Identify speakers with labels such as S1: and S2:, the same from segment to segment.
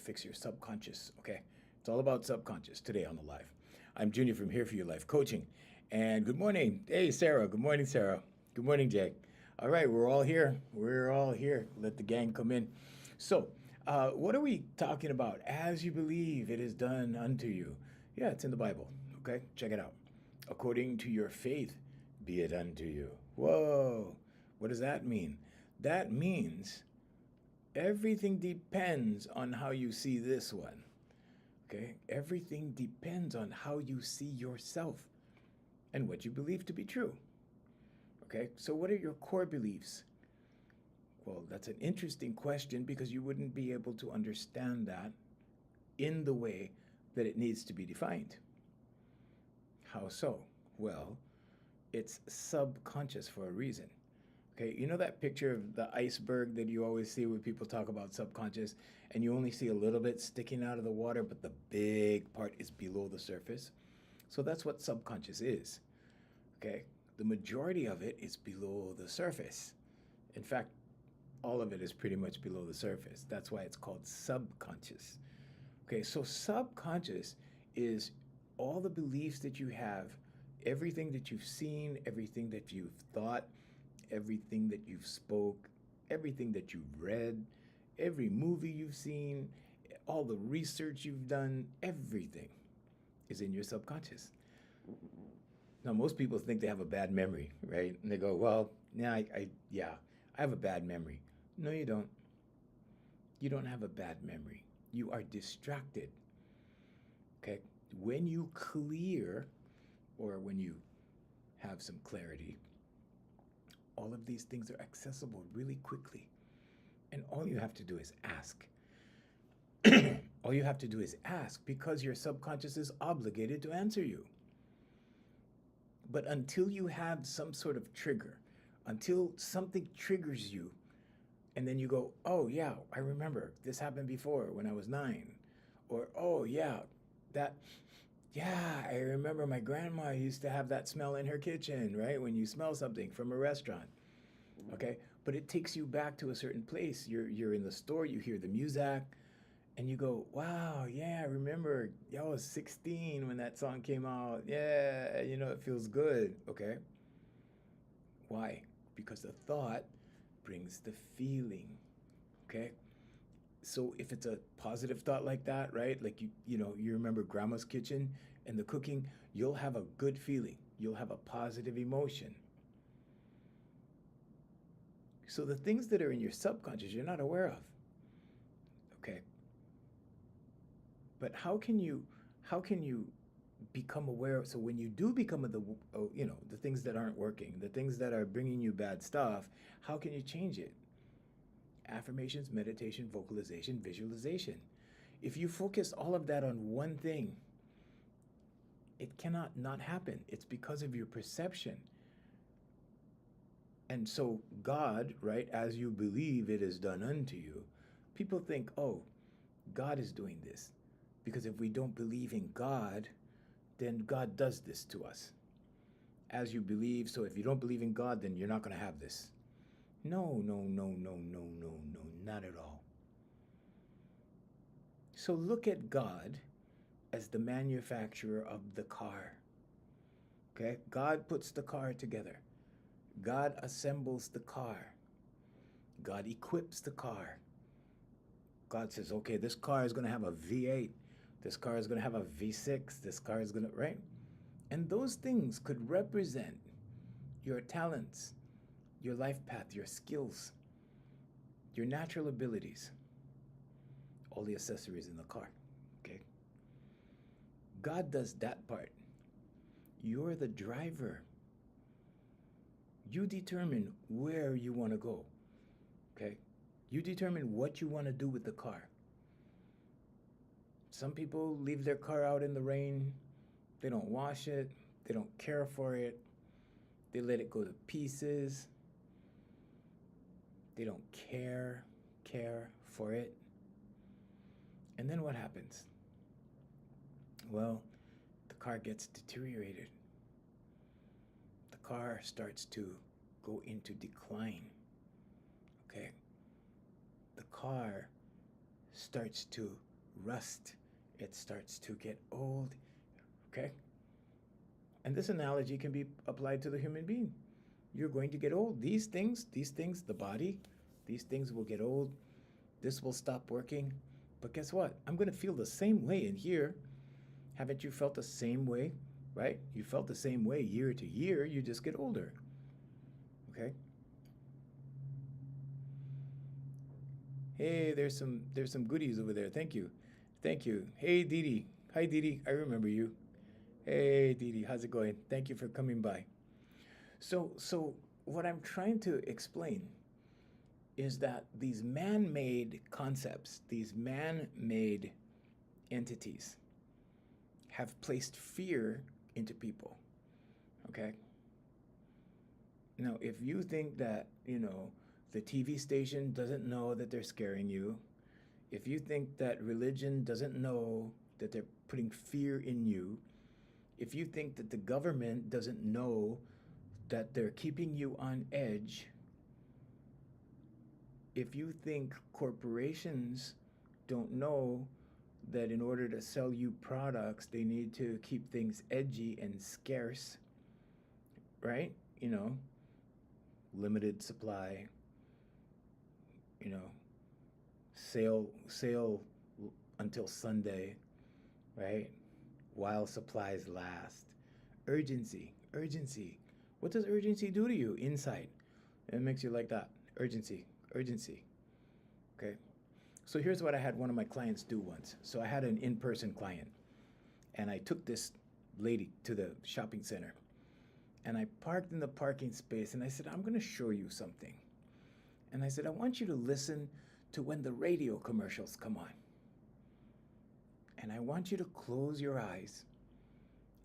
S1: fix your subconscious, okay? It's all about subconscious today on the live. I'm Junior from Here For Your Life Coaching. And good morning. Hey, Sarah. Good morning, Sarah. Good morning, Jay. All right, we're all here. We're all here. Let the gang come in. So, what are we talking about? As you believe, it is done unto you. Yeah, it's in the Bible, okay? Check it out. According to your faith, be it unto you. Whoa. What does that mean? That means everything depends on how you see this one. Okay? Everything depends on how you see yourself and what you believe to be true. Okay? So, what are your core beliefs? Well, that's an interesting question because you wouldn't be able to understand that in the way that it needs to be defined. How so? Well, it's subconscious for a reason. Okay, you know that picture of the iceberg that you always see when people talk about subconscious, and you only see a little bit sticking out of the water, but the big part is below the surface? So that's what subconscious is. Okay, the majority of it is below the surface. In fact, all of it is pretty much below the surface. That's why it's called subconscious. Okay, so subconscious is all the beliefs that you have, everything that you've seen, everything that you've thought, everything that you've spoke, everything that you've read, every movie you've seen, all the research you've done, everything is in your subconscious. Now, most people think they have a bad memory, right? And they go, "Well, yeah, I have a bad memory." No, you don't. You don't have a bad memory. You are distracted. Okay? When you clear, or when you have some clarity, all of these things are accessible really quickly. And all you have to do is ask. All you have to do is ask because your subconscious is obligated to answer you. But until you have some sort of trigger, until something triggers you, and then you go, "Oh, yeah, I remember this happened before when I was 9." Or, "Oh, yeah, that, yeah, I remember my grandma used to have that smell in her kitchen," right? When you smell something from a restaurant. Okay, but it takes you back to a certain place. You're in the store, you hear the music, and you go, "Wow, yeah, I remember. Yeah, I was 16 when that song came out. Yeah, it feels good." Okay, why? Because the thought brings the feeling. Okay, so if it's a positive thought like that, right? Like you remember grandma's kitchen and the cooking, you'll have a good feeling. You'll have a positive emotion. So the things that are in your subconscious, you're not aware of. Okay. But how can you become aware of, so when you do become the things that aren't working, the things that are bringing you bad stuff, how can you change it? Affirmations, meditation, vocalization, visualization. If you focus all of that on one thing, it cannot not happen. It's because of your perception. And so God, right, as you believe it is done unto you, people think, "Oh, God is doing this." Because if we don't believe in God, then God does this to us. As you believe, so if you don't believe in God, then you're not going to have this. No, no, no, no, no, no, no, not at all. So look at God as the manufacturer of the car. Okay? God puts the car together. God assembles the car. God equips the car. God says, "Okay, this car is going to have a V8. This car is going to have a V6. This car is going to," right? And those things could represent your talents, your life path, your skills, your natural abilities, all the accessories in the car. Okay? God does that part. You're the driver. You determine where you want to go. Okay? You determine what you want to do with the car. Some people leave their car out in the rain. They don't wash it. They don't care for it. They let it go to pieces. They don't care for it. And then what happens? Well, the car gets deteriorated. The car starts to go into decline. Okay? The car starts to rust. It starts to get old. Okay? And this analogy can be applied to the human being. You're going to get old. These things, the body, these things will get old. This will stop working. But guess what? I'm going to feel the same way in here. Haven't you felt the same way? Right? You felt the same way year to year. You just get older. Okay? Hey, there's some goodies over there. Thank you. Thank you. Hey, Didi. Hi, Didi. I remember you. Hey, Didi. How's it going? Thank you for coming by. So what I'm trying to explain is that these man-made concepts, these man-made entities have placed fear into people. Okay? Now, if you think that, the TV station doesn't know that they're scaring you, if you think that religion doesn't know that they're putting fear in you, if you think that the government doesn't know that they're keeping you on edge, if you think corporations don't know that in order to sell you products, they need to keep things edgy and scarce, right? Limited supply, sale until Sunday, right? While supplies last. Urgency. What does urgency do to you inside? It makes you like that. Urgency. Okay? So here's what I had one of my clients do once. So I had an in-person client, and I took this lady to the shopping center, and I parked in the parking space, and I said, I'm going to show you something. And I said, I want you to listen to when the radio commercials come on. And I want you to close your eyes,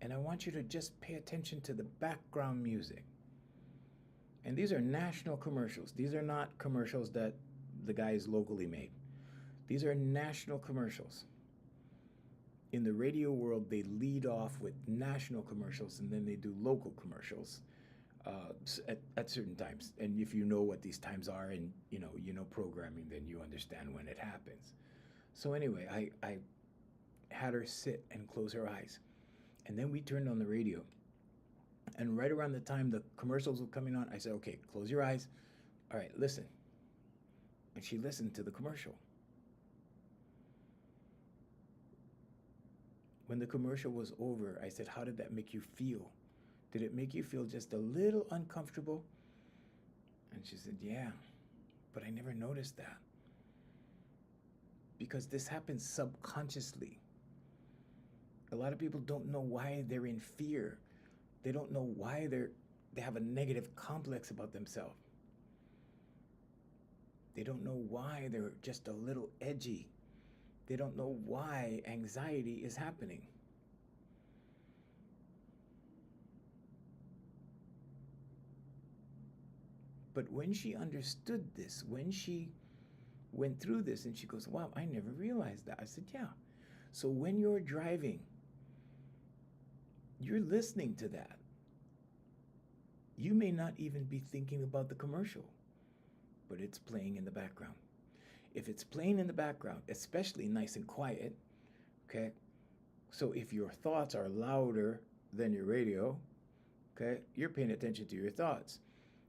S1: and I want you to just pay attention to the background music. And these are national commercials. These are not commercials that the guys locally made. These are national commercials. In the radio world, they lead off with national commercials, and then they do local commercials at certain times. And if you know what these times are, and you know programming, then you understand when it happens. So anyway, I had her sit and close her eyes, and then we turned on the radio. And right around the time the commercials were coming on, I said, okay, close your eyes. All right, listen. And she listened to the commercial. When the commercial was over, I said, how did that make you feel? Did it make you feel just a little uncomfortable? And she said, yeah, but I never noticed that. Because this happens subconsciously. A lot of people don't know why they're in fear. They don't know why they have a negative complex about themselves. They don't know why they're just a little edgy. They don't know why anxiety is happening. But when she understood this, when she went through this and she goes, wow, I never realized that. I said, yeah. So when you're driving, you're listening to that. You may not even be thinking about the commercial, but it's playing in the background. If it's playing in the background, especially nice and quiet, okay? So if your thoughts are louder than your radio, okay, you're paying attention to your thoughts.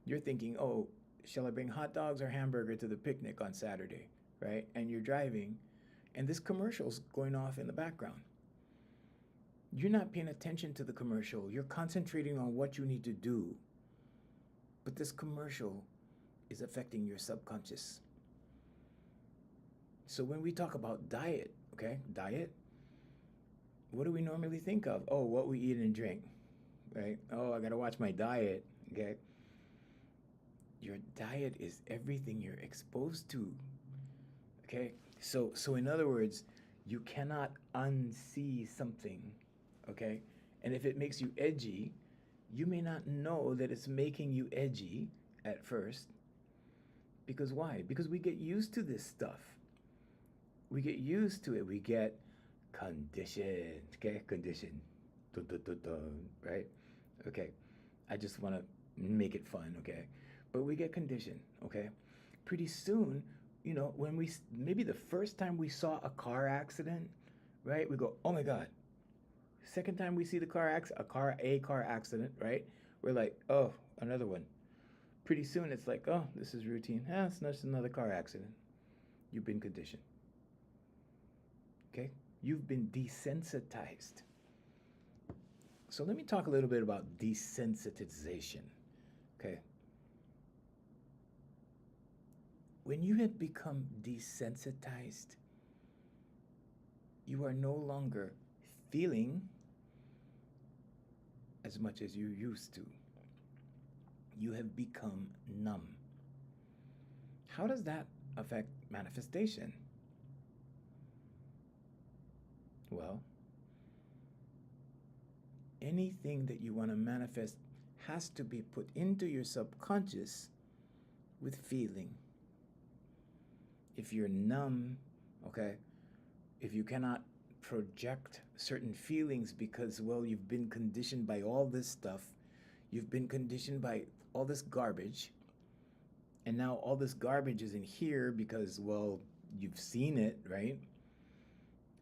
S1: You're thinking, oh, shall I bring hot dogs or hamburger to the picnic on Saturday, right? And you're driving, and this commercial's going off in the background. You're not paying attention to the commercial. You're concentrating on what you need to do. But this commercial is affecting your subconscious. So when we talk about diet, okay, what do we normally think of? Oh, what we eat and drink, right? Oh, I gotta watch my diet, okay? Your diet is everything you're exposed to, okay? So in other words, you cannot unsee something, okay? And if it makes you edgy, you may not know that it's making you edgy at first. Because why? Because we get used to this stuff. We get used to it. We get conditioned, okay? Conditioned, dun, dun, dun, dun, right? Okay, I just want to make it fun, okay? But we get conditioned, okay? Pretty soon, when maybe the first time we saw a car accident, right? We go, oh my God. Second time we see a car accident, right? We're like, oh, another one. Pretty soon it's like, oh, this is routine. It's just another car accident. You've been conditioned. Okay? You've been desensitized. So let me talk a little bit about desensitization. Okay? When you have become desensitized, you are no longer feeling as much as you used to. You have become numb. How does that affect manifestation? Well, anything that you want to manifest has to be put into your subconscious with feeling. If you're numb, okay, if you cannot project certain feelings because, well, you've been conditioned by all this stuff, you've been conditioned by all this garbage, and now all this garbage is in here because, well, you've seen it, right?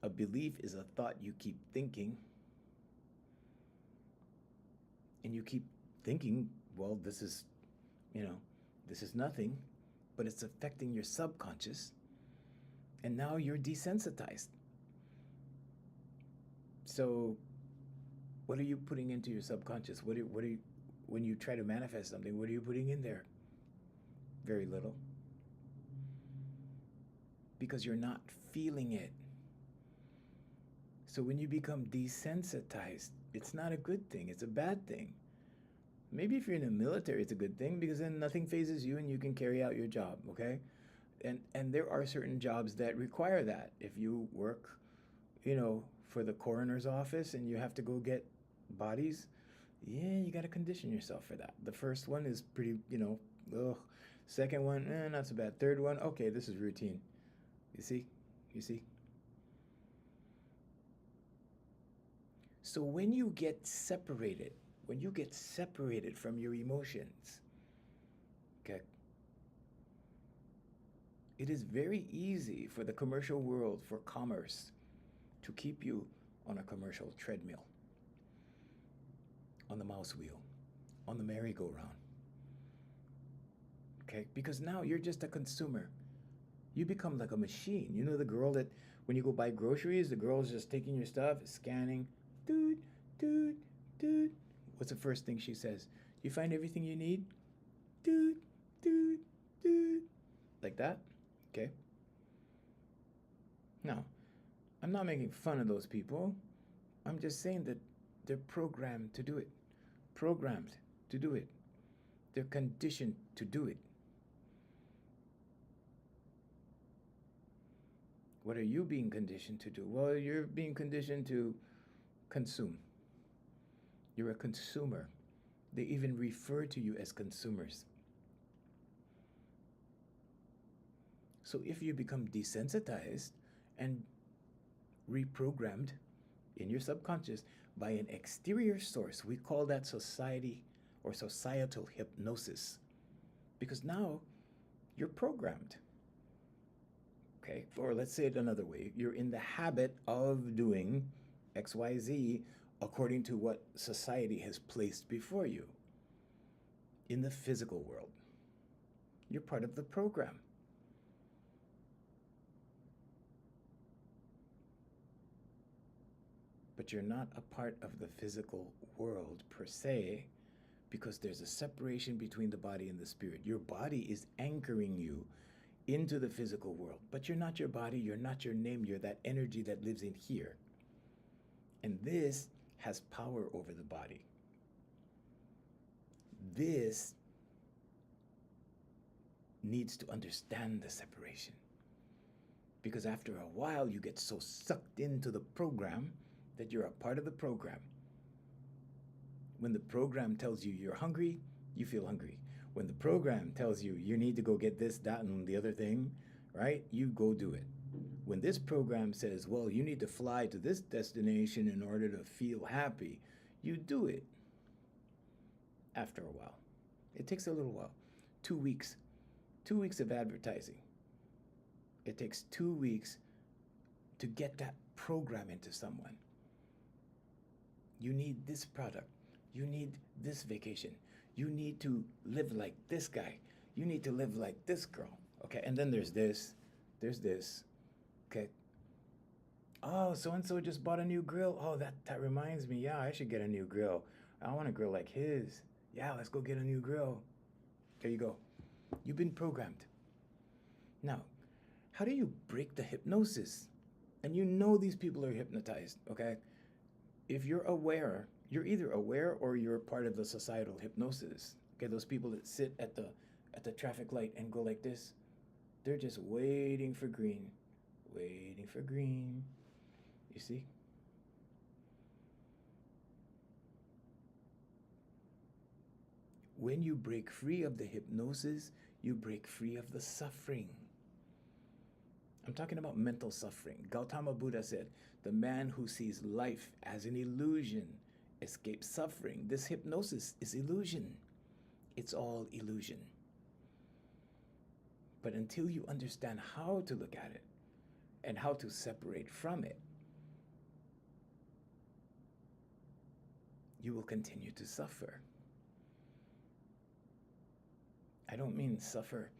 S1: A belief is a thought you keep thinking, and you keep thinking, well, this is nothing, but it's affecting your subconscious, and now you're desensitized. So what are you putting into your subconscious? What are you, when you try to manifest something, what are you putting in there? Very little. Because you're not feeling it. So when you become desensitized, it's not a good thing, it's a bad thing. Maybe if you're in the military, it's a good thing because then nothing phases you and you can carry out your job, okay? And there are certain jobs that require that. If you work, for the coroner's office and you have to go get bodies, yeah, you got to condition yourself for that. The first one is pretty, ugh. Second one, not so bad. Third one, okay, this is routine. You see? So when you get separated from your emotions, okay, it is very easy for the commercial world, for commerce, to keep you on a commercial treadmill, on the mouse wheel, on the merry-go-round. Okay? Because now you're just a consumer. You become like a machine. You know the girl that when you go buy groceries, the girl's just taking your stuff, scanning, dude, dude, dude. What's the first thing she says? You find everything you need? Dude, dude, dude. Like that? Okay? Now, I'm not making fun of those people. I'm just saying that they're programmed to do it. Programmed to do it. They're conditioned to do it. What are you being conditioned to do? Well, you're being conditioned to consume. You're a consumer. They even refer to you as consumers. So if you become desensitized and reprogrammed in your subconscious by an exterior source, we call that society or societal hypnosis. Because now you're programmed. Okay, or let's say it another way. You're in the habit of doing XYZ according to what society has placed before you in the physical world. You're part of the program. But you're not a part of the physical world per se, because there's a separation between the body and the spirit. Your body is anchoring you into the physical world, but you're not your body, you're not your name, you're that energy that lives in here. And this has power over the body. This needs to understand the separation. Because after a while, you get so sucked into the program that you're a part of the program. When the program tells you you're hungry, you feel hungry. When the program tells you you need to go get this, that, and the other thing, right? You go do it. When this program says, well, you need to fly to this destination in order to feel happy, you do it. After a while. It takes a little while. 2 weeks. 2 weeks of advertising. It takes 2 weeks to get that program into someone. You need this product. You need this vacation. You need to live like this guy. You need to live like this girl. Okay, and then there's this. Okay. Oh, so and so just bought a new grill. Oh, that reminds me. Yeah, I should get a new grill. I want a grill like his. Yeah, let's go get a new grill. There you go. You've been programmed. Now, how do you break the hypnosis? And you know these people are hypnotized, okay? If you're aware, you're either aware or you're part of the societal hypnosis. Okay, those people that sit at the traffic light and go like this, they're just waiting for green, waiting for green. You see? When you break free of the hypnosis, you break free of the suffering. I'm talking about mental suffering. Gautama Buddha said, the man who sees life as an illusion escapes suffering. This hypnosis is illusion. It's all illusion. But until you understand how to look at it and how to separate from it, you will continue to suffer. I don't mean suffer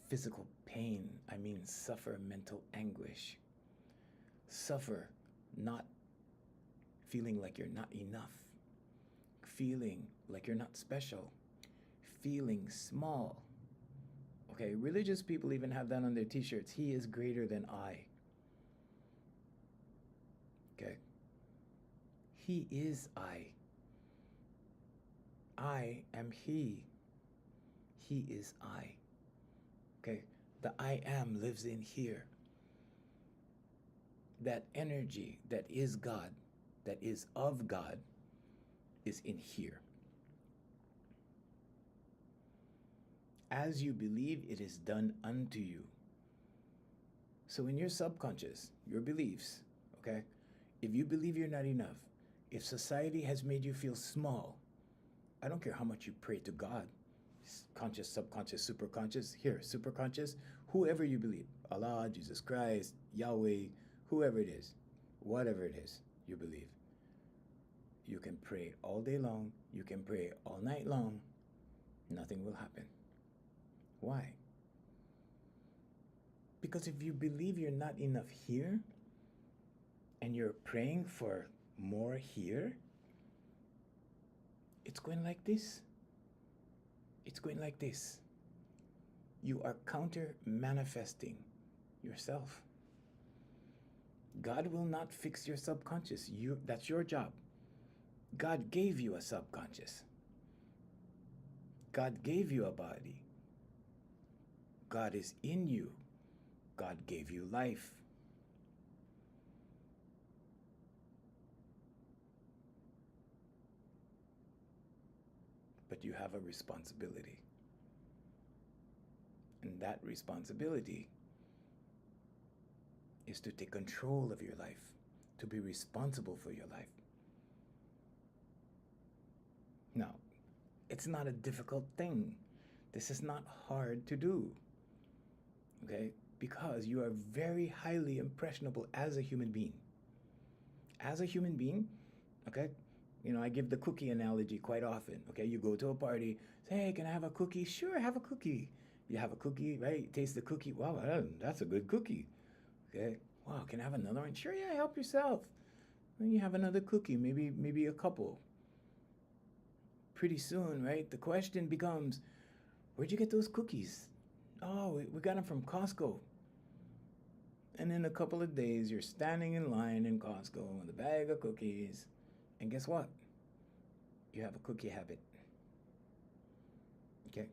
S1: physical pain. I mean suffer mental anguish. Suffer not feeling like you're not enough. Feeling like you're not special. Feeling small. Okay, religious people even have that on their t-shirts. He is greater than I. Okay. He is I. I am he. He is I. Okay? The I am lives in here. That energy that is God, that is of God, is in here. As you believe, it is done unto you. So in your subconscious, your beliefs, okay? If you believe you're not enough, if society has made you feel small, I don't care how much you pray to God, conscious, subconscious, superconscious, here, superconscious, whoever you believe, Allah, Jesus Christ, Yahweh, whoever it is, whatever it is you believe. You can pray all day long, you can pray all night long, nothing will happen. Why? Because if you believe you're not enough here, and you're praying for more here, it's going like this. It's going like this. You are counter-manifesting yourself. God will not fix your subconscious. That's your job. God gave you a subconscious. God gave you a body. God is in you. God gave you life. But you have a responsibility. And that responsibility is to take control of your life, to be responsible for your life. Now, it's not a difficult thing. This is not hard to do, okay? Because you are very highly impressionable as a human being. As a human being, okay? You know, I give the cookie analogy quite often, okay? You go to a party, say, hey, can I have a cookie? Sure, have a cookie. You have a cookie, right? Taste the cookie. Wow, that's a good cookie, okay? Wow, can I have another one? Sure, yeah, help yourself. Then you have another cookie, maybe a couple. Pretty soon, right, the question becomes, where'd you get those cookies? Oh, we got them from Costco. And in a couple of days, you're standing in line in Costco with a bag of cookies. And guess what? You have a cookie habit. Okay?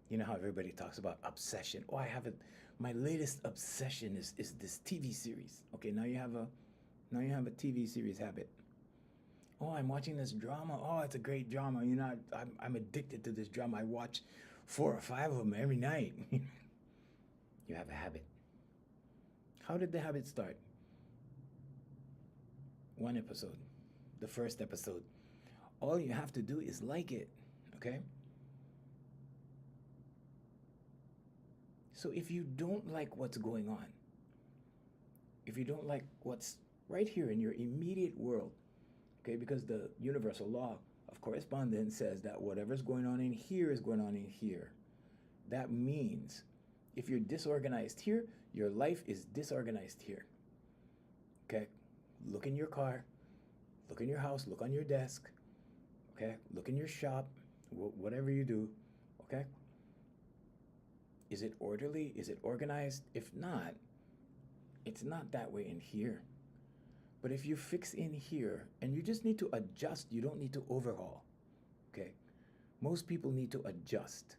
S1: You know how everybody talks about obsession. Oh, I have it. My latest obsession is this TV series. Okay, now you have a TV series habit. Oh, I'm watching this drama. Oh, it's a great drama. You know, I'm addicted to this drama. I watch 4 or 5 of them every night. You have a habit. How did the habit start? 1 episode. The first episode. All you have to do is like it, okay? So if you don't like what's going on, if you don't like what's right here in your immediate world, okay, because the universal law of correspondence says that whatever's going on in here is going on in here. That means if you're disorganized here, your life is disorganized here. Okay? Look in your car, look in your house, look on your desk, okay? Look in your shop, whatever you do, okay? Is it orderly? Is it organized? If not, it's not that way in here. But if you fix in here, and you just need to adjust, you don't need to overhaul, okay? Most people need to adjust.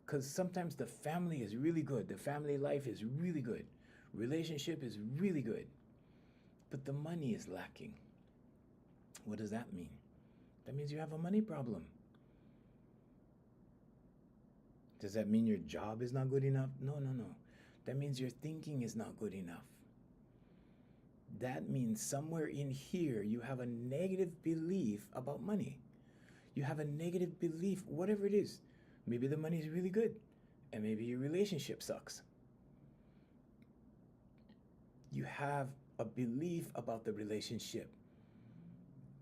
S1: Because sometimes the family is really good, the family life is really good, relationship is really good, but the money is lacking. What does that mean? That means you have a money problem. Does that mean your job is not good enough? No. That means your thinking is not good enough. That means somewhere in here you have a negative belief about money. You have a negative belief, whatever it is. Maybe the money is really good, and maybe your relationship sucks. You have a belief about the relationship.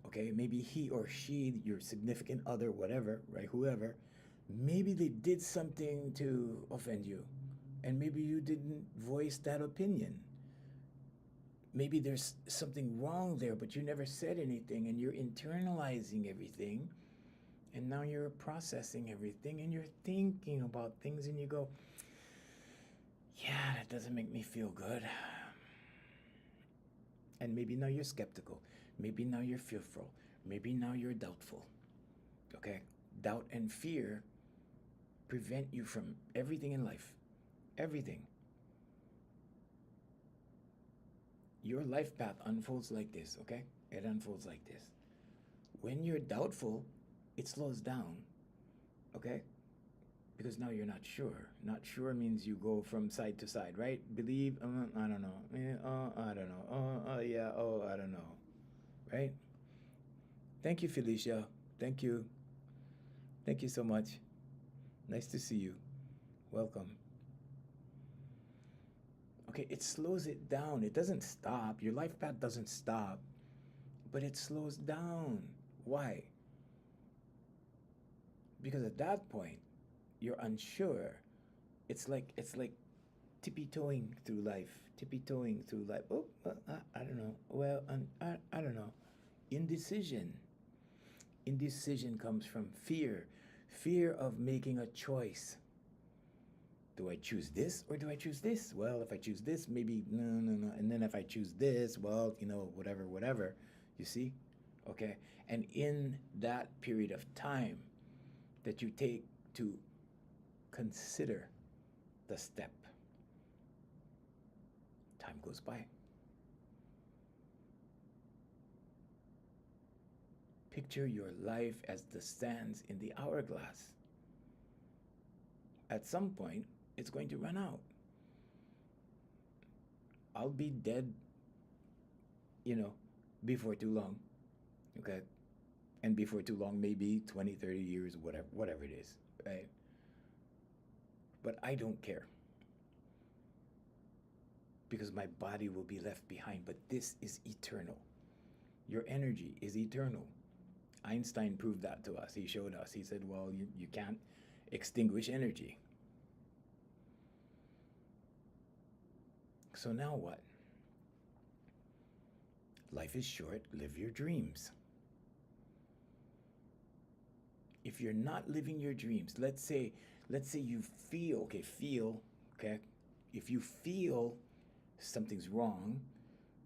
S1: Okay, maybe he or she, your significant other, whatever, right, whoever, maybe they did something to offend you, and maybe you didn't voice that opinion. Maybe there's something wrong there, but you never said anything, and you're internalizing everything, and now you're processing everything, and you're thinking about things, and you go, yeah, that doesn't make me feel good. And maybe now you're skeptical. Maybe now you're fearful. Maybe now you're doubtful. Okay? Doubt and fear prevent you from everything in life. Everything. Your life path unfolds like this, okay? It unfolds like this. When you're doubtful, it slows down, okay? Because now you're not sure. Not sure means you go from side to side, right? Believe, I don't know. I don't know. Yeah, I don't know. Right? Thank you, Felicia. Thank you. Thank you so much. Nice to see you. Welcome. Okay, it slows it down. It doesn't stop. Your life path doesn't stop, but it slows down. Why? Because at that point, you're unsure. It's like tippy-toeing through life. Tippy-toeing through life. Oh, I don't know. Well, I don't know. Indecision. Indecision comes from fear. Fear of making a choice. Do I choose this or do I choose this? Well, if I choose this, maybe no. And then if I choose this, well, whatever. You see? Okay? And in that period of time that you take to consider the step, time goes by. Picture your life as the sands in the hourglass. At some point, it's going to run out. I'll be dead, before too long. Okay? And before too long, maybe 20, 30 years, whatever it is, right? But I don't care. Because my body will be left behind. But this is eternal. Your energy is eternal. Einstein proved that to us. He showed us. He said, well, you can't extinguish energy. So now what? Life is short. Live your dreams. If you're not living your dreams, let's say you feel, okay? If you feel something's wrong,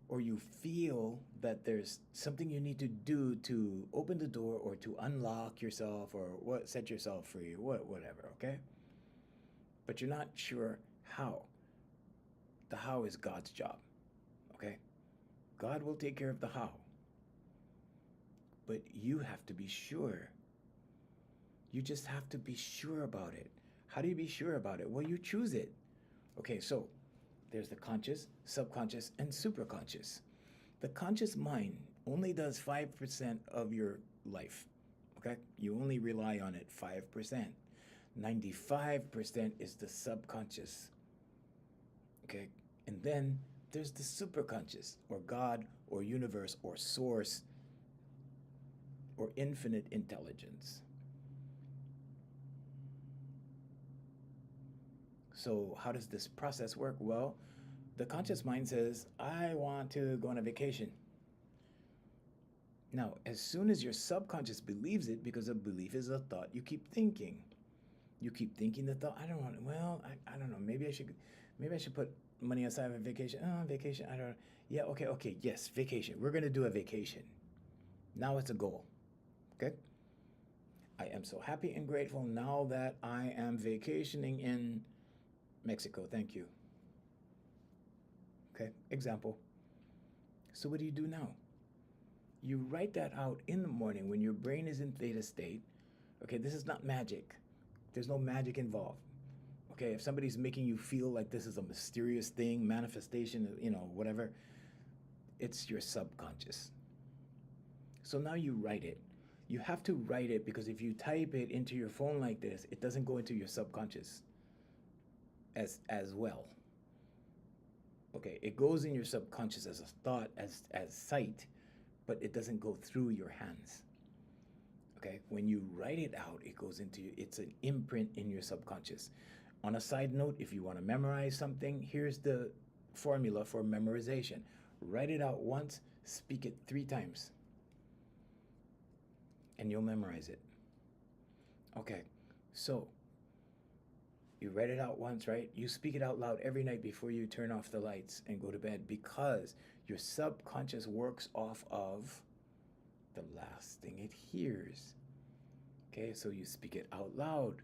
S1: or you feel that there's something you need to do to open the door or to unlock yourself or set yourself free, whatever, okay? But you're not sure how. The how is God's job, okay? God will take care of the how. But you have to be sure. You just have to be sure about it. How do you be sure about it? Well, you choose it. Okay, so there's the conscious, subconscious, and superconscious. The conscious mind only does 5% of your life, okay? You only rely on it 5%. 95% is the subconscious. Okay? And then there's the superconscious, or God, or universe, or source, or infinite intelligence. So, how does this process work? Well, the conscious mind says, I want to go on a vacation. Now, as soon as your subconscious believes it, because a belief is a thought you keep thinking. You keep thinking the thought, I don't want, well, I don't know, maybe I should put money aside for vacation. Oh, vacation, I don't know. Yeah, okay, yes, vacation. We're going to do a vacation. Now it's a goal. Okay? I am so happy and grateful now that I am vacationing in Mexico. Thank you. Okay, example. So what do you do now? You write that out in the morning when your brain is in theta state. Okay, this is not magic. There's no magic involved. Okay, if somebody's making you feel like this is a mysterious thing, manifestation, whatever, it's your subconscious. So now you write it. You have to write it because if you type it into your phone like this, it doesn't go into your subconscious as well. Okay, it goes in your subconscious as a thought, as sight, but it doesn't go through your hands. Okay, when you write it out, it goes into you. It's an imprint in your subconscious. On a side note, if you want to memorize something, here's the formula for memorization. Write it out once, speak it 3 times, and you'll memorize it. Okay, so you write it out once, right? You speak it out loud every night before you turn off the lights and go to bed, because your subconscious works off of the last thing it hears. Okay, so you speak it out loud.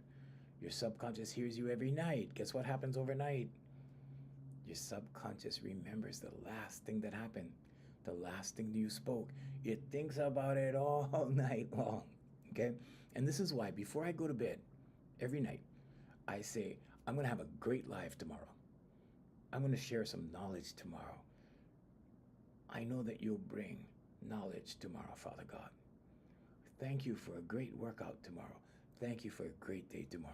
S1: Your subconscious hears you every night. Guess what happens overnight? Your subconscious remembers the last thing that happened, the last thing you spoke. It thinks about it all night long. Okay, and this is why before I go to bed every night, I say, I'm going to have a great life tomorrow. I'm going to share some knowledge tomorrow. I know that you'll bring knowledge tomorrow, Father God. Thank you for a great workout tomorrow. Thank you for a great day tomorrow.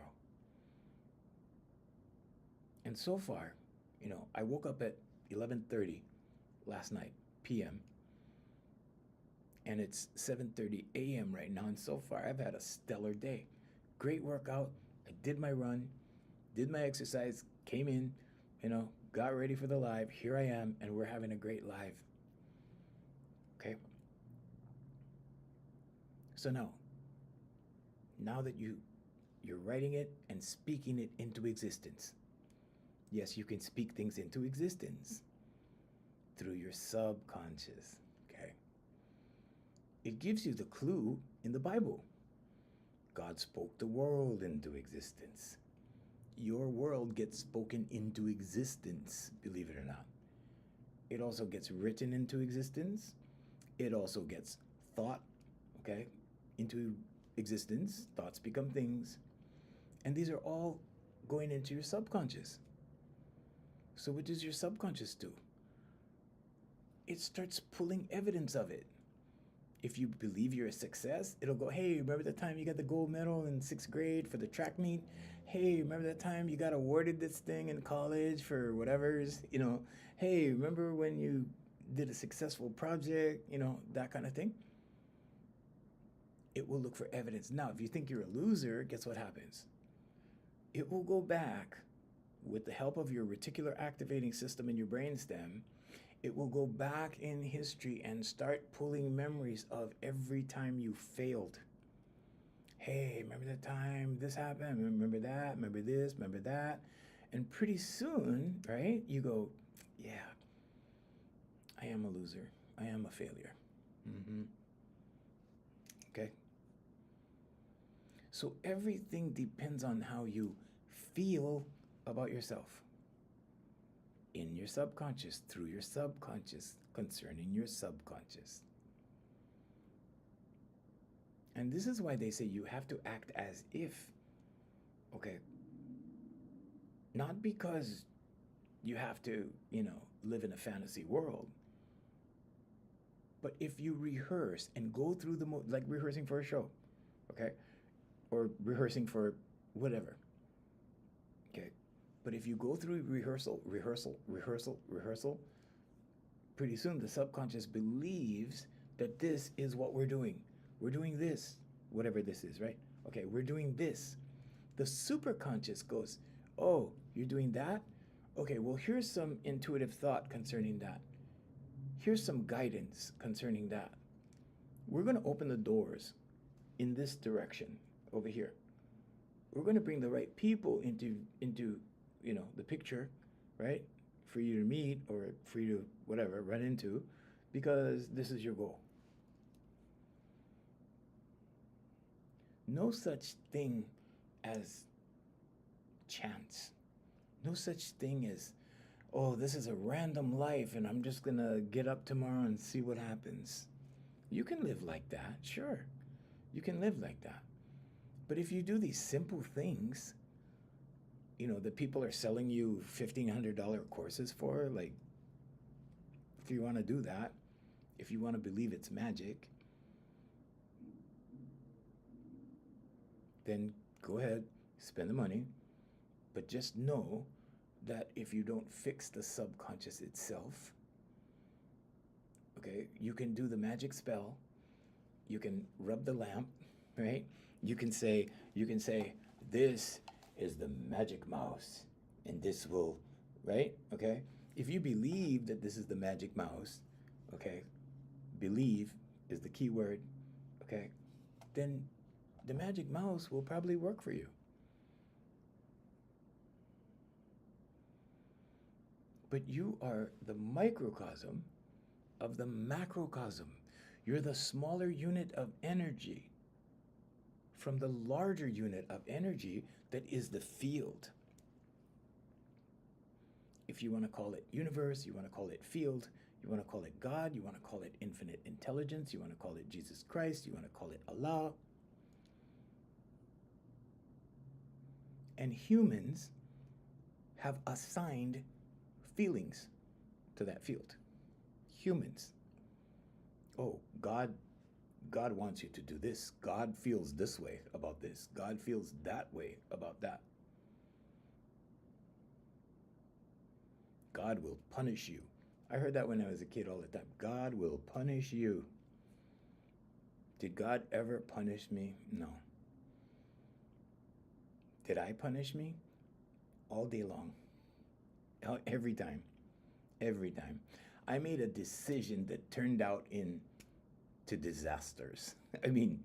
S1: And so far, I woke up at 11:30 last night, p.m. And it's 7:30 a.m. right now. And so far, I've had a stellar day. Great workout. I did my run, did my exercise, came in, got ready for the live. Here I am, and we're having a great live. Okay? So now that you're writing it and speaking it into existence. Yes, you can speak things into existence through your subconscious. Okay? It gives you the clue in the Bible. God spoke the world into existence. Your world gets spoken into existence, believe it or not. It also gets written into existence. It also gets thought, okay, into existence. Thoughts become things. And these are all going into your subconscious. So what does your subconscious do? It starts pulling evidence of it. If you believe you're a success, it'll go, hey, remember the time you got the gold medal in 6th grade for the track meet? Hey, remember that time you got awarded this thing in college for whatever's, hey, remember when you did a successful project, that kind of thing? It will look for evidence. Now, if you think you're a loser, guess what happens? It will go back with the help of your reticular activating system in your brainstem. It will go back in history and start pulling memories of every time you failed. Hey, remember that time this happened? Remember that? Remember this? Remember that? And pretty soon, right, you go, yeah, I am a loser. I am a failure. Okay? So everything depends on how you feel about yourself. In your subconscious, through your subconscious, concerning your subconscious. And this is why they say you have to act as if. Okay? Not because you have to, live in a fantasy world. But if you rehearse and go through like rehearsing for a show, okay? Or rehearsing for whatever. Okay. But if you go through rehearsal, pretty soon the subconscious believes that this is what we're doing. We're doing this, whatever this is, right? Okay, we're doing this. The superconscious goes, oh, you're doing that? Okay, well, here's some intuitive thought concerning that. Here's some guidance concerning that. We're going to open the doors in this direction over here. We're going to bring the right people into the picture, right? For you to meet or for you to whatever run into, because this is your goal. No such thing as chance. No such thing as, oh, this is a random life and I'm just gonna get up tomorrow and see what happens. You can live like that, sure. You can live like that. But if you do these simple things, that people are selling you $1,500 courses for, like, if you want to do that, if you want to believe it's magic, then go ahead, spend the money. But just know that if you don't fix the subconscious itself, okay, you can do the magic spell, you can rub the lamp, right? You can say, this is the magic mouse, and this will, right? Okay? If you believe that this is the magic mouse, okay, believe is the key word, okay, then the magic mouse will probably work for you. But you are the microcosm of the macrocosm. You're the smaller unit of energy from the larger unit of energy that is the field. If you want to call it universe, you want to call it field, you want to call it God, you want to call it infinite intelligence, you want to call it Jesus Christ, you want to call it Allah. And humans have assigned feelings to that field. Humans. Oh, God wants you to do this. God feels this way about this. God feels that way about that. God will punish you. I heard that when I was a kid all the time. God will punish you. Did God ever punish me? No. Did I punish me? All day long. Every time. Every time. I made a decision that turned out into disasters. I mean,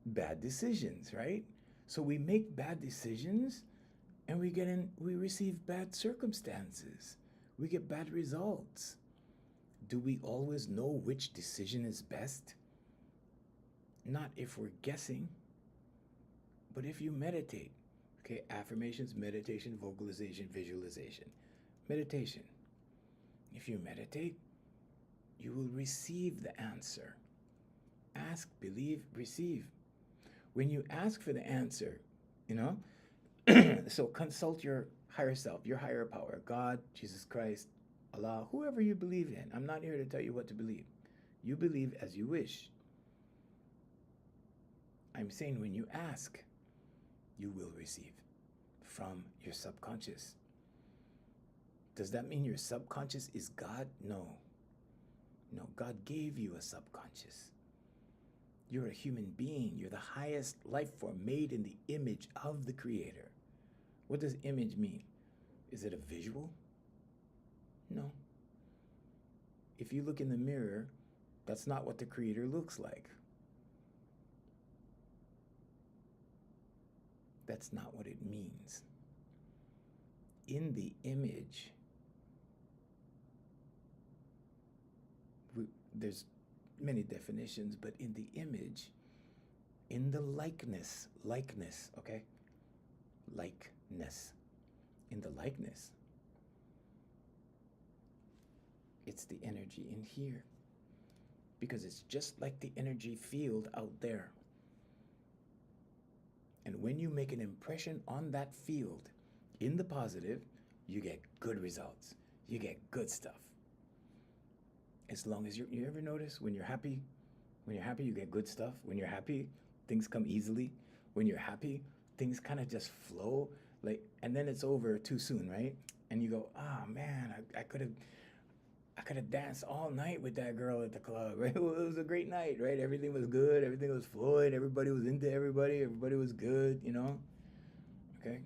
S1: bad decisions, right? So we make bad decisions and we receive bad circumstances. We get bad results. Do we always know which decision is best? Not if we're guessing, but if you meditate. Okay, affirmations, meditation, vocalization, visualization. Meditation. If you meditate, you will receive the answer. Ask, believe, receive. When you ask for the answer, so consult your higher self, your higher power, God, Jesus Christ, Allah, whoever you believe in. I'm not here to tell you what to believe. You believe as you wish. I'm saying when you ask, you will receive from your subconscious. Does that mean your subconscious is God? No. No, God gave you a subconscious. You're a human being. You're the highest life form made in the image of the Creator. What does image mean? Is it a visual? No. If you look in the mirror, that's not what the Creator looks like. That's not what it means. In the image, there's many definitions, but in the image, in the likeness, okay? Likeness. In the likeness, it's the energy in here. Because it's just like the energy field out there. And when you make an impression on that field, in the positive, you get good results. You get good stuff. As long as you ever notice when you're happy, you get good stuff. When you're happy, things come easily. When you're happy, things kind of just flow, like, and then it's over too soon, right? And you go, oh man, I could have danced all night with that girl at the club, right? It was a great night, right? Everything was good, everything was fluid, everybody was into everybody, everybody was good, okay?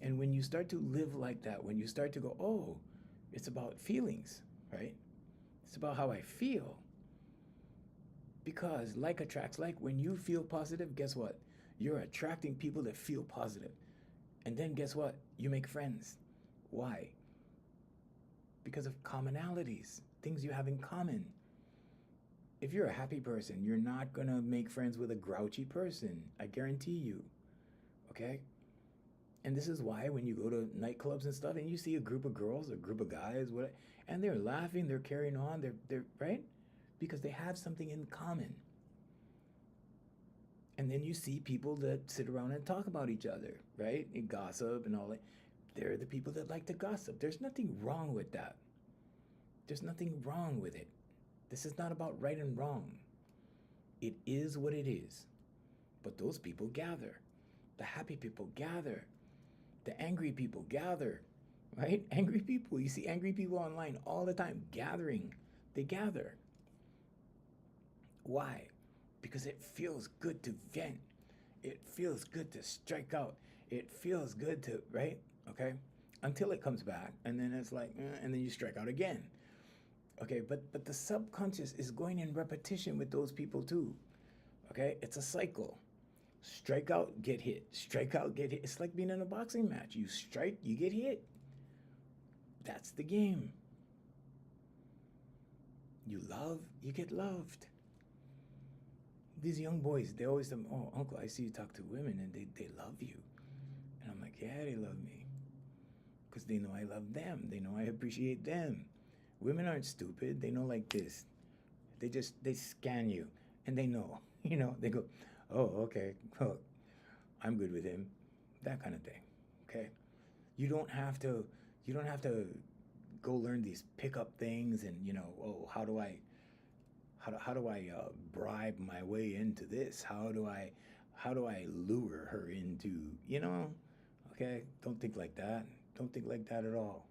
S1: And when you start to live like that, when you start to go, oh, it's about feelings, right? It's about how I feel. Because like attracts like. When you feel positive, guess what? You're attracting people that feel positive. And then guess what? You make friends. Why? Because of commonalities, things you have in common. If you're a happy person, you're not going to make friends with a grouchy person. I guarantee you. Okay? And this is why when you go to nightclubs and stuff and you see a group of girls, a group of guys, what, and they're laughing, they're carrying on, they're right? Because they have something in common. And then you see people that sit around and talk about each other, right? And gossip and all that. They're the people that like to gossip. There's nothing wrong with that. There's nothing wrong with it. This is not about right and wrong. It is what it is. But those people gather. The happy people gather. The angry people gather, right? Angry people. You see angry people online all the time gathering. They gather. Why? Because it feels good to vent. It feels good to strike out. It feels good to, right? Okay? Until it comes back. And then it's like, and then you strike out again. Okay, but the subconscious is going in repetition with those people too. Okay? It's a cycle. Strike out, get hit. Strike out, get hit. It's like being in a boxing match. You strike, you get hit. That's the game. You love, you get loved. These young boys, they always tell me, oh, uncle, I see you talk to women and they love you. And I'm like, yeah, they love me. Because they know I love them. They know I appreciate them. Women aren't stupid. They know like this. They scan you and they know, they go, oh, okay, well, I'm good with him. That kind of thing. Okay. You don't have to go learn these pickup things and, oh, how do I bribe my way into this? How do I lure her into, okay? Don't think like that. Don't think like that at all.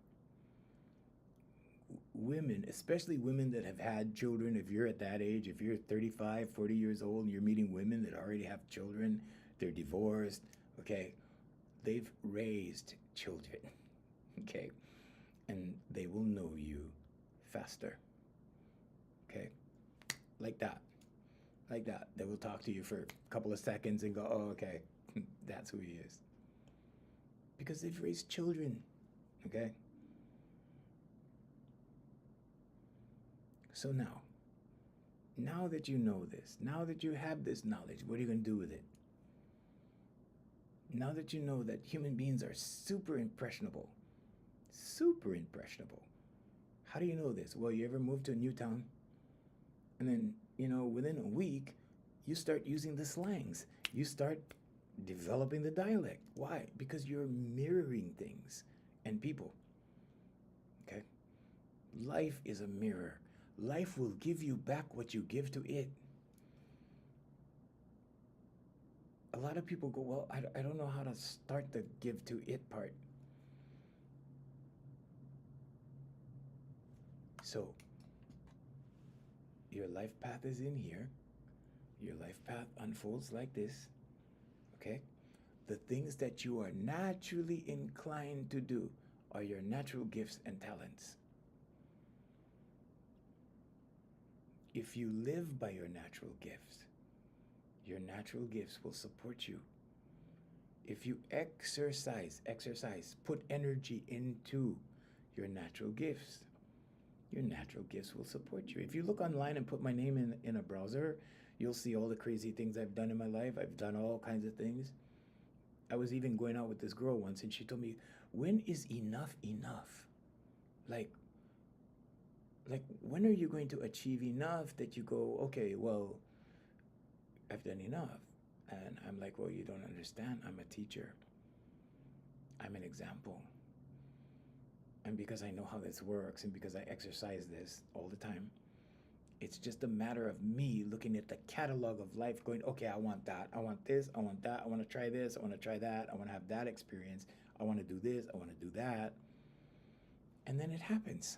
S1: Women, especially women that have had children, if you're at that age, if you're 35, 40 years old and you're meeting women that already have children, they're divorced, okay? They've raised children, okay? And they will know you faster, okay? Like that. Like that. They will talk to you for a couple of seconds and go, oh, okay, that's who he is. Because they've raised children, okay? So now that you know this, now that you have this knowledge, what are you going to do with it? Now that you know that human beings are super impressionable, how do you know this? Well, you ever move to a new town? And then, within a week, you start using the slangs. You start developing the dialect. Why? Because you're mirroring things and people. Okay? Life is a mirror. Life will give you back what you give to it. A lot of people go, well, I don't know how to start the give to it part. So, your life path is in here. Your life path unfolds like this. Okay? The things that you are naturally inclined to do are your natural gifts and talents. If you live by your natural gifts will support you. If you exercise, put energy into your natural gifts will support you. If you look online and put my name in a browser, you'll see all the crazy things I've done in my life. I've done all kinds of things. I was even going out with this girl once and she told me, when is enough enough? Like, when are you going to achieve enough that you go, okay, well, I've done enough? And I'm like, well, you don't understand. I'm a teacher. I'm an example. And because I know how this works and because I exercise this all the time, It's just a matter of me looking at the catalog of life going, okay, I want that. I want this. I want that. I want to try this. I want to try that. I want to have that experience. I want to do this. I want to do that. And then it happens.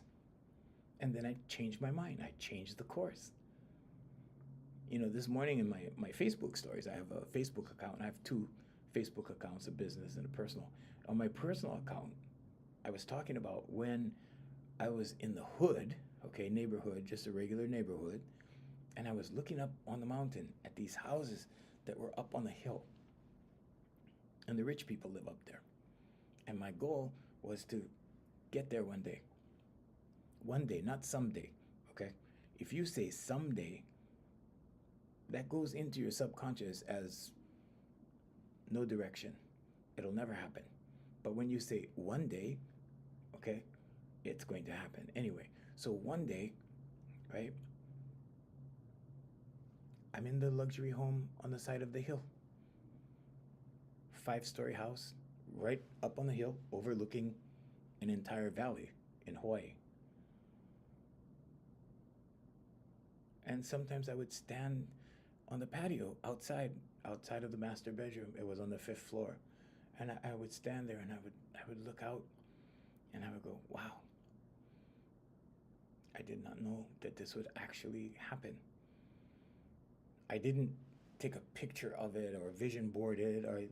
S1: And then I change my mind. I change the course. This morning in my Facebook stories, I have a Facebook account. I have two Facebook accounts, a business and a personal. On my personal account, I was talking about when I was in the hood, okay, neighborhood, just a regular neighborhood, and I was looking up on the mountain at these houses that were up on the hill. And the rich people live up there. And my goal was to get there one day. One day, not someday, okay? If you say someday, that goes into your subconscious as no direction. It'll never happen. But when you say one day, okay, it's going to happen. Anyway, so one day, right, I'm in the luxury home on the side of the hill. 5-story house, right up on the hill, overlooking an entire valley in Hawaii. And sometimes I would stand on the patio outside of the master bedroom. It was on the 5th floor. And I would stand there and I would look out and I would go, wow. I did not know that this would actually happen. I didn't take a picture of it or vision board it or,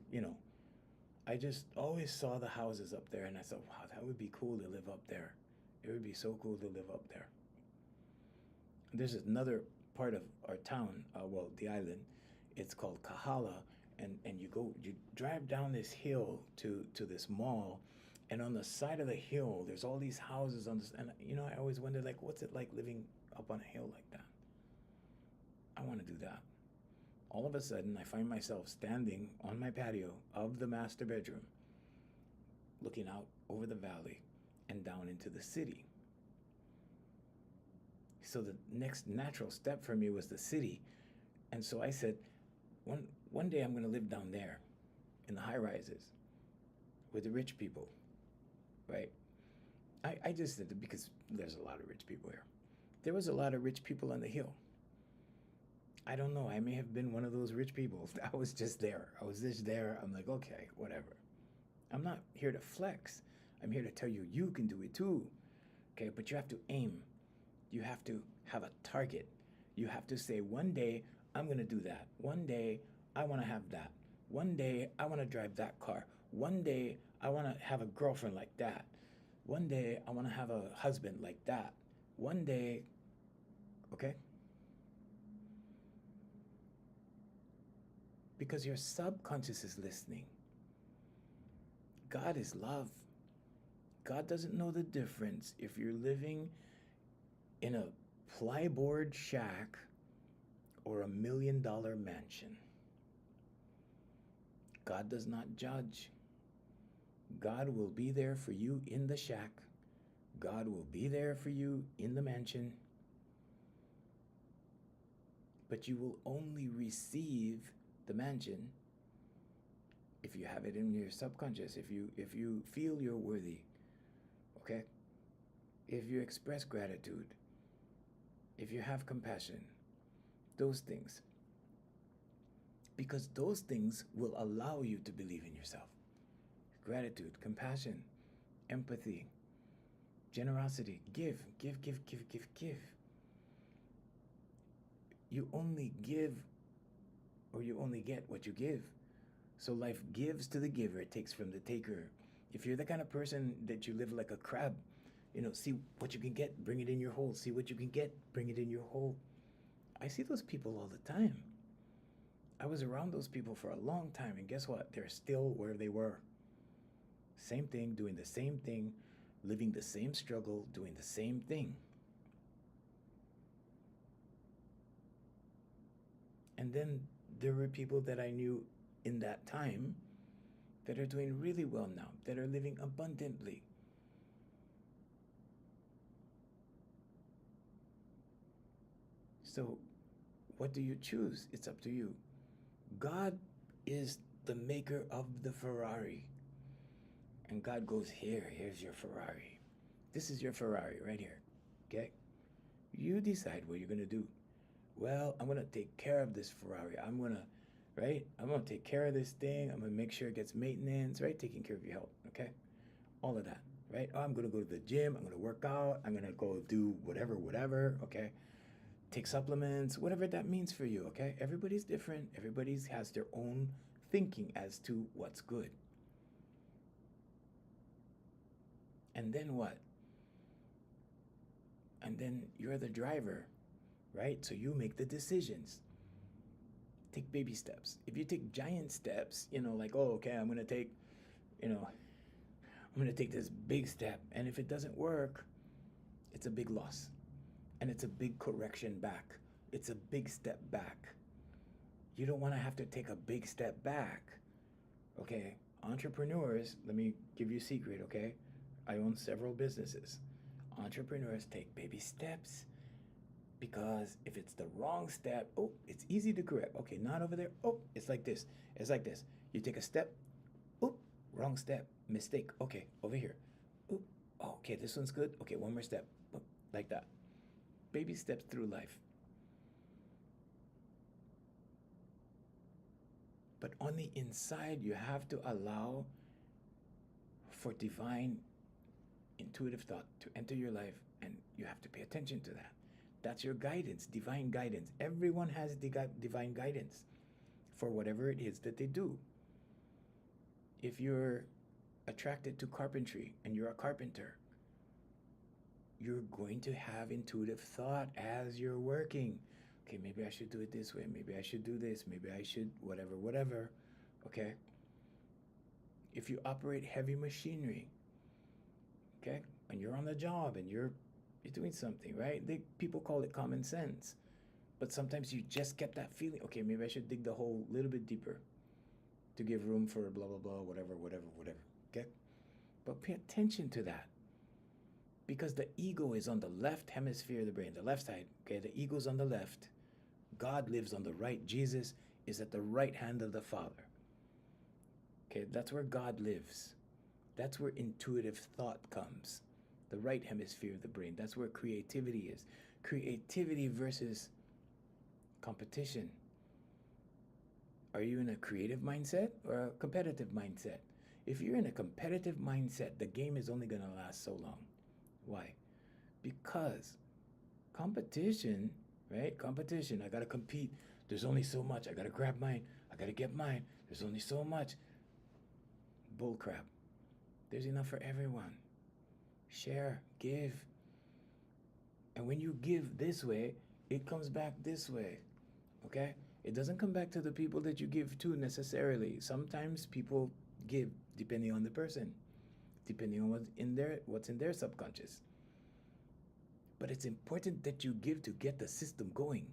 S1: I just always saw the houses up there and I thought, wow, that would be cool to live up there. It would be so cool to live up there. There's another part of our town, the island, it's called Kahala, and you drive down this hill to this mall, and on the side of the hill, there's all these houses on this, and I always wondered, like, what's it like living up on a hill like that? I want to do that. All of a sudden, I find myself standing on my patio of the master bedroom, looking out over the valley and down into the city. So the next natural step for me was the city. And so I said, one day I'm going to live down there in the high rises with the rich people, right? I just did it because there's a lot of rich people here. There was a lot of rich people on the hill. I don't know. I may have been one of those rich people. I was just there. I was just there. I'm like, okay, whatever. I'm not here to flex. I'm here to tell you, you can do it too. Okay, but you have to aim. You have to have a target. You have to say, one day, I'm going to do that. One day, I want to have that. One day, I want to drive that car. One day, I want to have a girlfriend like that. One day, I want to have a husband like that. One day, okay? Because your subconscious is listening. God is love. God doesn't know the difference if you're living in a plyboard shack or $1 million mansion. God does not judge. God will be there for you in the shack. God will be there for you in the mansion. But you will only receive the mansion if you have it in your subconscious, if you feel you're worthy, okay? If you express gratitude, if you have compassion, those things. Because those things will allow you to believe in yourself. Gratitude, compassion, empathy, generosity, give. You only give or you only get what you give. So life gives to the giver, it takes from the taker. If you're the kind of person that you live like a crab, see what you can get, bring it in your hole. See what you can get, bring it in your hole. I see those people all the time. I was around those people for a long time, and guess what? They're still where they were. Same thing, doing the same thing, living the same struggle, doing the same thing. And then there were people that I knew in that time that are doing really well now, that are living abundantly. So what do you choose? It's up to you. God is the maker of the Ferrari. And God goes, here's your Ferrari. This is your Ferrari right here, okay? You decide what you're going to do. Well, I'm going to take care of this Ferrari. Right? I'm going to take care of this thing. I'm going to make sure it gets maintenance, right? Taking care of your health, okay? All of that, right? Oh, I'm going to go to the gym. I'm going to work out. I'm going to go do whatever, okay? Take supplements, whatever that means for you, okay? Everybody's different. Everybody has their own thinking as to what's good. And then what? And then you're the driver, right? So you make the decisions. Take baby steps. If you take giant steps, like, oh, okay, I'm going to take this big step. And if it doesn't work, it's a big loss. And it's a big correction back. It's a big step back. You don't want to have to take a big step back. Okay, entrepreneurs, let me give you a secret, okay? I own several businesses. Entrepreneurs take baby steps because if it's the wrong step, oh, it's easy to correct. Okay, not over there. Oh, it's like this. It's like this. You take a step. Oh, wrong step. Mistake. Okay, over here. Oh, okay, this one's good. Okay, one more step. Oh, like that. Baby steps through life. But on the inside, you have to allow for divine intuitive thought to enter your life, and you have to pay attention to that. That's your guidance, divine guidance. Everyone has divine guidance for whatever it is that they do. If you're attracted to carpentry and you're a carpenter, you're going to have intuitive thought as you're working. Okay, maybe I should do it this way. Maybe I should do this. Maybe I should whatever. Okay? If you operate heavy machinery, okay, and you're on the job and you're doing something, right? People call it common sense. But sometimes you just get that feeling, okay, maybe I should dig the hole a little bit deeper to give room for blah, blah, blah, whatever. Okay? But pay attention to that. Because the ego is on the left hemisphere of the brain, the left side. Okay, the ego's on the left. God lives on the right. Jesus is at the right hand of the Father. Okay, that's where God lives. That's where intuitive thought comes. The right hemisphere of the brain. That's where creativity is. Creativity versus competition. Are you in a creative mindset or a competitive mindset? If you're in a competitive mindset, the game is only going to last so long. Why? Because competition, right? Competition, I got to compete. There's only so much. I got to grab mine. I got to get mine. There's only so much. Bull crap. There's enough for everyone. Share, give. And when you give this way, it comes back this way. Okay? It doesn't come back to the people that you give to necessarily. Sometimes people give depending on the person, depending on what's in their subconscious. But it's important that you give to get the system going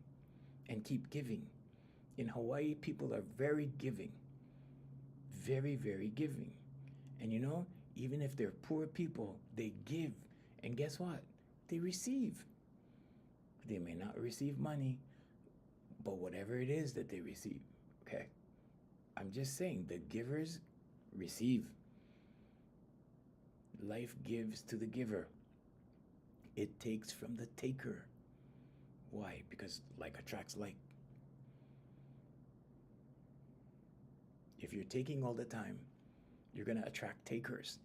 S1: and keep giving. In Hawaii, people are very giving. Very, very giving. And even if they're poor people, they give. And guess what? They receive. They may not receive money, but whatever it is that they receive, okay? I'm just saying, the givers receive. Life gives to the giver. It takes from the taker. Why? Because like attracts like. If you're taking all the time, you're going to attract takers.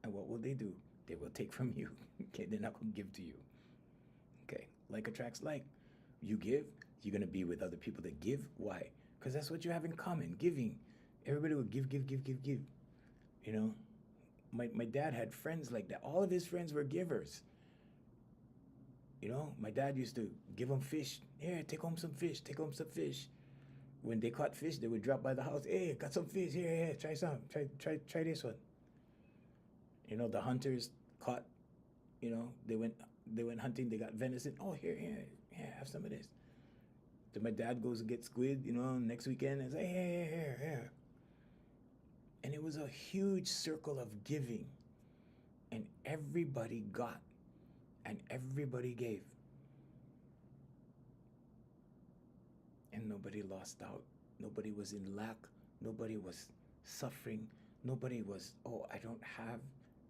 S1: And what will they do? They will take from you. Okay, they're not going to give to you. Okay, like attracts like. You give, you're going to be with other people that give. Why? Because that's what you have in common, giving. Everybody will give. My dad had friends like that. All of his friends were givers. My dad used to give them fish. Here, take home some fish. When they caught fish, they would drop by the house. Hey, got some fish. Here, try some. Try this one. The hunters caught, they went hunting, they got venison. Oh, here, have some of this. Then my dad goes and gets squid, next weekend and say, here. And it was a huge circle of giving. And everybody got. And everybody gave. And nobody lost out. Nobody was in lack. Nobody was suffering. Nobody was, I don't have.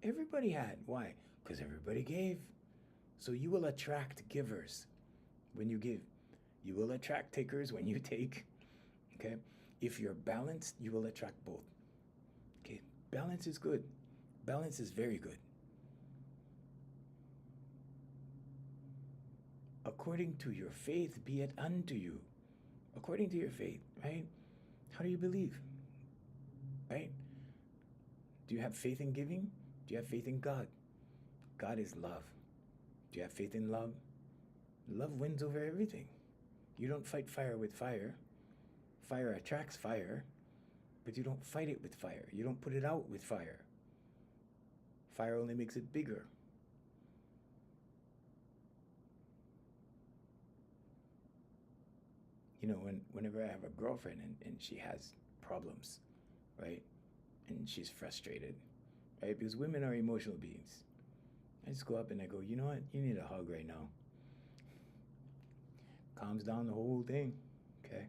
S1: Everybody had. Why? Because everybody gave. So you will attract givers. when you give. You will attract takers when you take. Okay? If you're balanced, you will attract both. Okay? Balance is good. Balance is very good. According to your faith, be it unto you. According to your faith, right? How do you believe? Right? Do you have faith in giving? Do you have faith in God? God is love. Do you have faith in love? Love wins over everything. You don't fight fire with fire. Fire attracts fire, but you don't fight it with fire. You don't put it out with fire. Fire only makes it bigger. You know, whenever I have a girlfriend and she has problems, right? And she's frustrated, right? Because women are emotional beings. I just go up and I go, you know what? You need a hug right now. Calms down the whole thing, okay?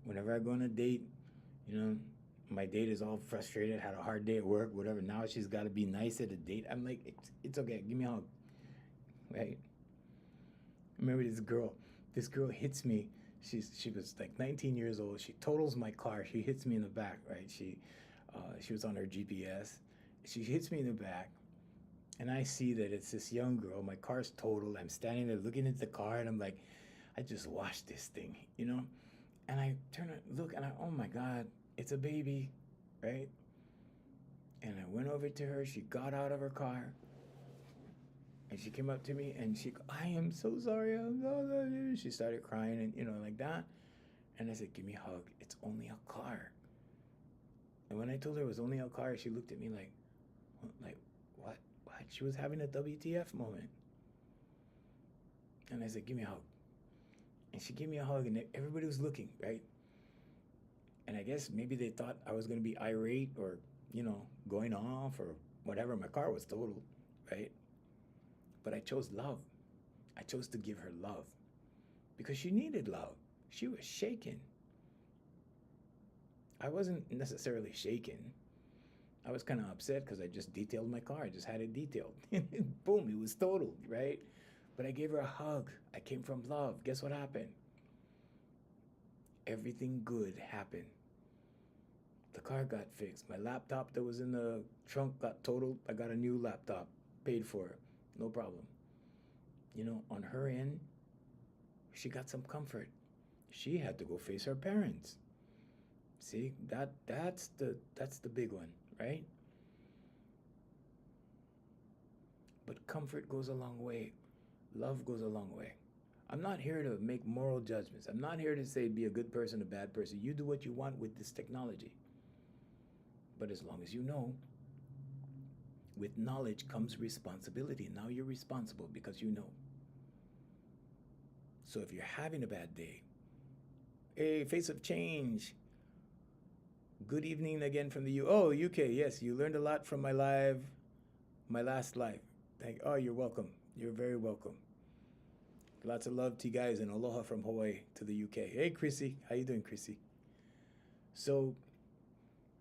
S1: Whenever I go on a date, you know, my date is all frustrated, had a hard day at work, whatever. Now she's got to be nice at a date. I'm like, it's okay. Give me a hug, right? Remember this girl. This girl hits me. She was like 19 years old. She totals my car. She hits me in the back, right? She was on her GPS. She hits me in the back, and I see that it's this young girl. My car's totaled. I'm standing there looking at the car, and I'm like, I just washed this thing, you know? And I turn and look, and oh my God, it's a baby, right? And I went over to her. She got out of her car. And she came up to me and I am so sorry. I'm so sorry. She started crying and, you know, like that. And I said, give me a hug. It's only a car. And when I told her it was only a car, she looked at me like what? What? She was having a WTF moment. And I said, give me a hug. And she gave me a hug and everybody was looking, right? And I guess maybe they thought I was going to be irate or, you know, going off or whatever. My car was totaled, right? But I chose love. I chose to give her love because she needed love. She was shaken. I wasn't necessarily shaken. I was kind of upset because I just detailed my car. I just had it detailed. Boom, it was totaled, right? But I gave her a hug. I came from love. Guess what happened? Everything good happened. The car got fixed. My laptop that was in the trunk got totaled. I got a new laptop, paid for it. No problem. You know, on her end, she got some comfort. She had to go face her parents. See, that's the big one, right? But comfort goes a long way. Love goes a long way. I'm not here to make moral judgments. I'm not here to say be a good person, a bad person. You do what you want with this technology. But as long as you know, with knowledge comes responsibility. Now you're responsible because you know. So if you're having a bad day, hey, face of change. Good evening again from the UK. Yes, you learned a lot from my last live. You're welcome. You're very welcome. Lots of love to you guys and aloha from Hawaii to the UK. Hey, Chrissy. How you doing, Chrissy? So,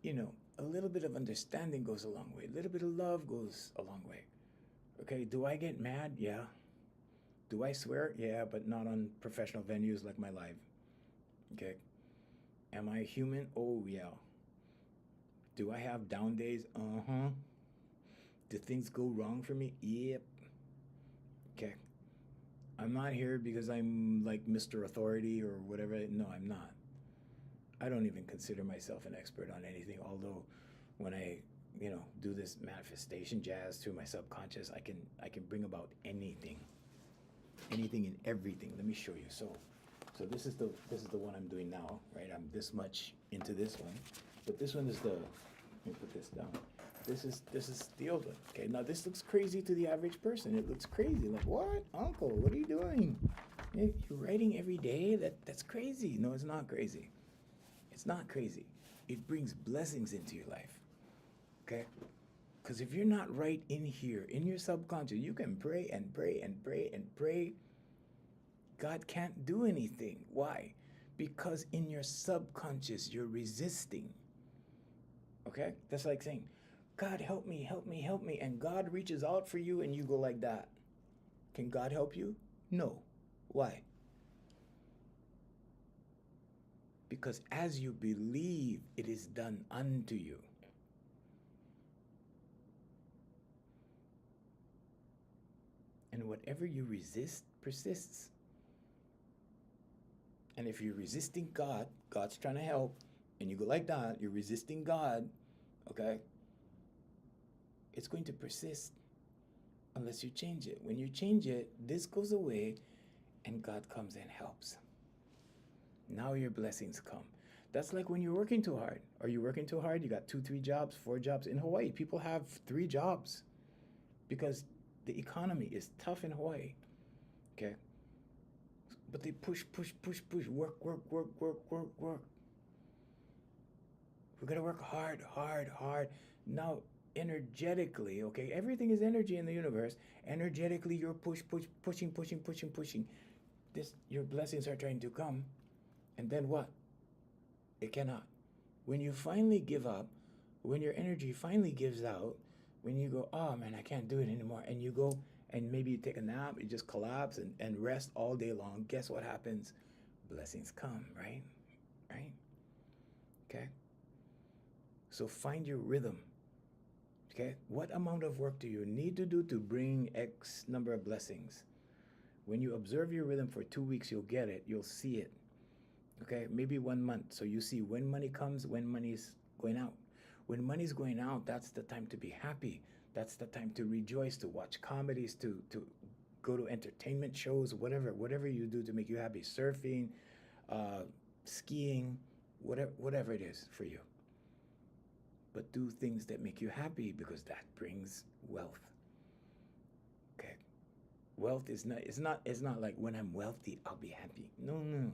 S1: you know, a little bit of understanding goes a long way. A little bit of love goes a long way. Okay, do I get mad? Yeah. Do I swear? Yeah, but not on professional venues like my live. Okay. Am I human? Oh, yeah. Do I have down days? Uh-huh. Do things go wrong for me? Yep. Okay. I'm not here because I'm like Mr. Authority or whatever. No, I'm not. I don't even consider myself an expert on anything, although when I, you know, do this manifestation jazz through my subconscious, I can bring about anything and everything. Let me show you. So this is the one I'm doing now, right? I'm this much into this one, but this one is let me put this down. This is the old one. Okay, now this looks crazy to the average person. It looks crazy. Like, what, Uncle? What are you doing? You're writing every day? That's crazy. No, it's not crazy. It's not crazy. It brings blessings into your life. Okay? Because if you're not right in here, in your subconscious, you can pray and pray and pray and pray. God can't do anything. Why? Because in your subconscious, you're resisting. Okay? That's like saying, God, help me, help me, help me. And God reaches out for you and you go like that. Can God help you? No. Why? Because as you believe, it is done unto you. And whatever you resist persists. And if you're resisting God, God's trying to help, and you go like that, you're resisting God, okay? It's going to persist unless you change it. When you change it, this goes away, and God comes and helps. Now your blessings come. That's like when you're working too hard. Are you working too hard? You got 2, 3 jobs, 4 jobs. In Hawaii, people have 3 jobs because the economy is tough in Hawaii, okay? But they push, work. We're gonna work hard. Now, energetically, okay, everything is energy in the universe. Energetically, you're pushing. This, your blessings are trying to come, and then what? It cannot. When you finally give up, when your energy finally gives out, when you go, oh man, I can't do it anymore, and you go and maybe you take a nap, you just collapse and rest all day long, guess what happens? Blessings come, right? Right? Okay? So find your rhythm. Okay? What amount of work do you need to do to bring X number of blessings? When you observe your rhythm for 2 weeks, you'll get it. You'll see it. Okay? Maybe 1 month. So you see when money comes, when money's going out. When money's going out, that's the time to be happy. That's the time to rejoice, to watch comedies, to go to entertainment shows, whatever you do to make you happy. Surfing, skiing, whatever it is for you. But do things that make you happy because that brings wealth. Okay? Wealth is not like when I'm wealthy, I'll be happy. No.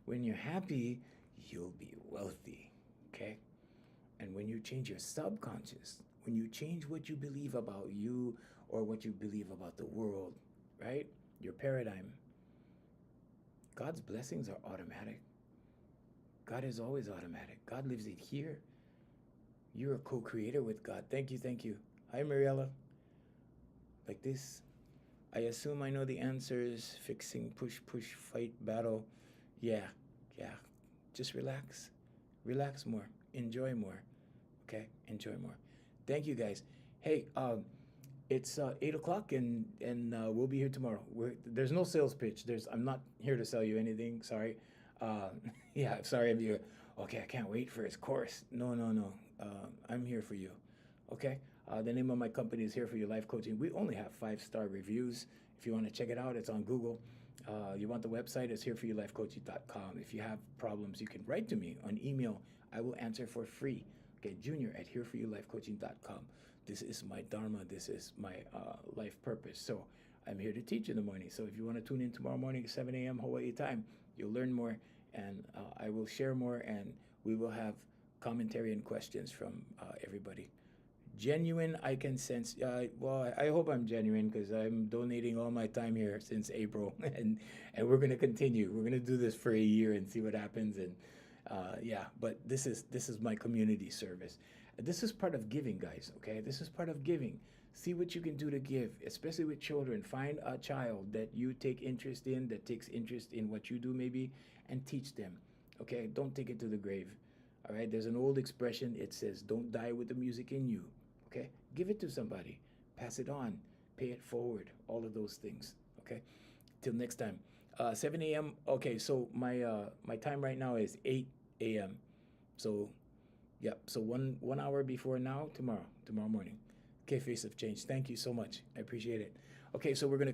S1: When you're happy, you'll be wealthy. Okay? And when you change your subconscious, when you change what you believe about you or what you believe about the world, right? Your paradigm, God's blessings are automatic. God is always automatic. God lives it here. You're a co-creator with God. Thank you. Hi, Mariella. Like this. I assume I know the answers. Fixing, push, fight, battle. Yeah. Just relax. Relax more. Enjoy more. Okay? Enjoy more. Thank you, guys. Hey, it's 8 o'clock, and we'll be here tomorrow. There's no sales pitch. I'm not here to sell you anything. Sorry. Yeah, sorry if you. Okay, I can't wait for his course. No. I'm here for you. Okay. The name of my company is Here for You Life Coaching. We only have 5-star reviews. If you want to check it out, it's on Google. You want the website? It's hereforoulifecoaching.com. If you have problems, you can write to me on email. I will answer for free. Okay, junior@hereforoulifecoaching.com. This is my dharma. This is my life purpose. So I'm here to teach in the morning. So if you want to tune in tomorrow morning, 7 a.m. Hawaii time, you'll learn more, and I will share more, and we will have commentary and questions from everybody. Genuine, I can sense. Well, I hope I'm genuine because I'm donating all my time here since April, and we're going to continue. We're going to do this for a year and see what happens. And yeah, but this is my community service. This is part of giving, guys. Okay, this is part of giving. See what you can do to give, especially with children. Find a child that you take interest in, that takes interest in what you do, maybe, and teach them. Okay, don't take it to the grave. All right, there's an old expression. It says, "Don't die with the music in you." Okay, give it to somebody, pass it on, pay it forward, all of those things. Okay, till next time. 7 a.m. Okay, so my time right now is 8 a.m. So, yep. So one hour before now, tomorrow morning. Okay, Face of Change. Thank you so much. I appreciate it. Okay, so we're gonna